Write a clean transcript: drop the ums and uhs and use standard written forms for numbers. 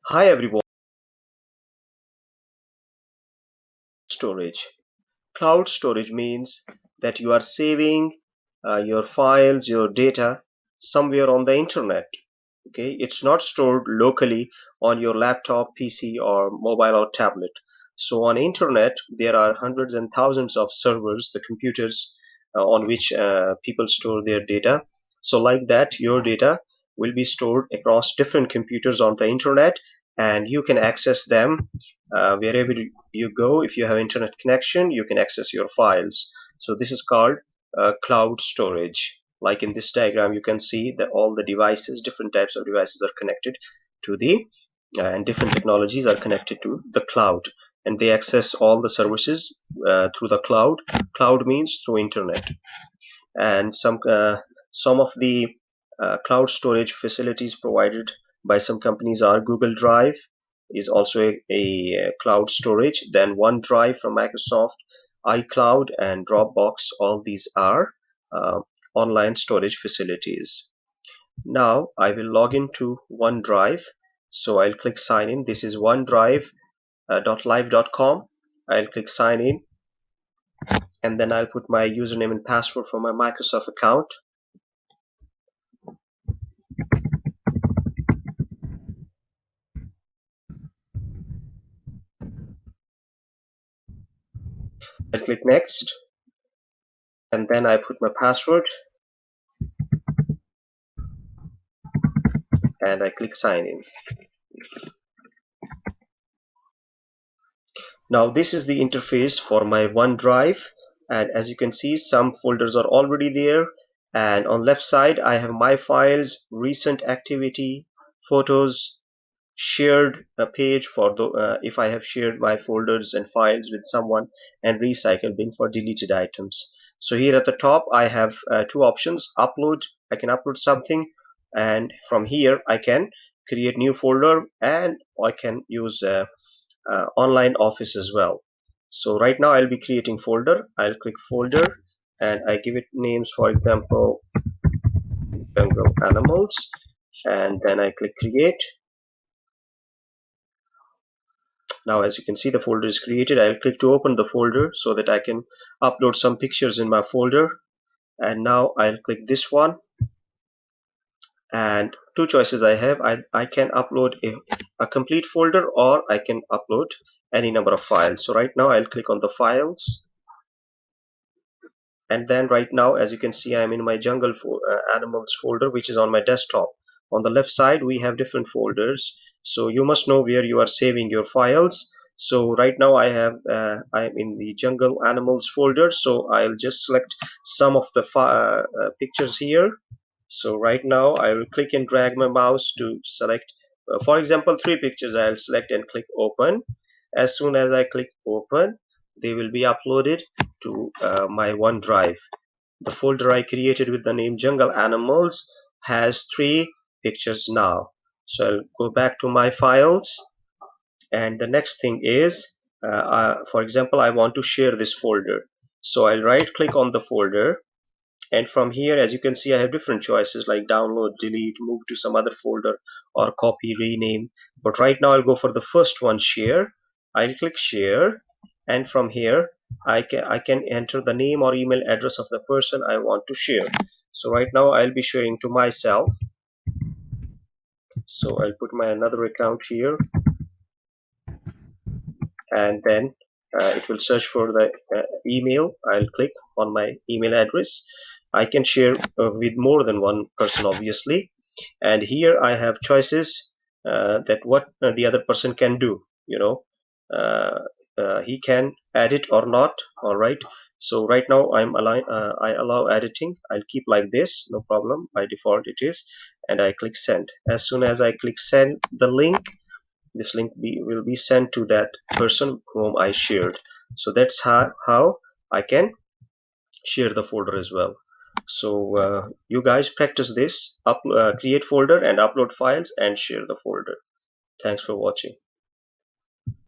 Hi everyone. Storage. Cloud storage means that you are saving your files, your data somewhere on the internet. Okay, it's not stored locally on your laptop, PC, or mobile or tablet. So on internet, there are hundreds and thousands of servers, the computers on which people store their data. So like that, your data will be stored across different computers on the internet, and you can access them wherever you go. If you have internet connection, you can access your files. So this is called cloud storage. Like in this diagram, you can see that all the devices, different types of devices are connected to the and different technologies are connected to the cloud, and they access all the services through the cloud. Cloud means through internet. And some of the cloud storage facilities provided by some companies are Google Drive is also a cloud storage, then OneDrive from Microsoft, iCloud, and Dropbox. All these are uh, online storage facilities. Now I will log into OneDrive. So I'll click sign in. This is onedrive.live.com. I'll click sign in, and then I'll put my username and password for my Microsoft account. I'll click next, and then I put my password, and I click sign in. Now this is the interface for my OneDrive, and as you can see, some folders are already there, and on left side I have my files, recent activity, photos, shared page for the if I have shared my folders and files with someone, and recycle bin for deleted items. So here at the top I have two options. Upload, I can upload something, and from here I can create new folder, and I can use online office as well. So right now I'll be creating folder. I'll click folder, and I give it names, for example jungle animals, and then I click create. Now as you can see, the folder is created. I'll click to open the folder so that I can upload some pictures in my folder. And now I'll click this one, and two choices I have. I can upload a complete folder, or I can upload any number of files. So right now I'll click on the files, and then right now as you can see, I'm in my jungle animals folder, which is on my desktop. On the left side we have different folders, so you must know where you are saving your files. So right now I'm in the jungle animals folder, so I'll just select some of the pictures here. So right now I will click and drag my mouse to select for example 3 pictures. I'll select and click open. As soon as I click open, they will be uploaded to my OneDrive. The folder I created with the name jungle animals has 3 pictures now. So I'll go back to my files, and the next thing is for example I want to share this folder. So I'll right click on the folder, and from here as you can see I have different choices like download, delete, move to some other folder, or copy, rename. But right now I'll go for the first one, share. I'll click share, and from here I can enter the name or email address of the person I want to share. So right now I'll be sharing to myself, so I'll put my another account here, and then it will search for the email. I'll click on my email address. I can share with more than one person obviously, and here I have choices that what the other person can do, uh, he can edit or not. All right, so right now I allow editing. I'll keep like this, no problem, by default it is, and I click send. As soon as I click send the link, this link will be sent to that person whom I shared. So that's how I can share the folder as well. So you guys practice this, create folder and upload files and share the folder. Thanks for watching.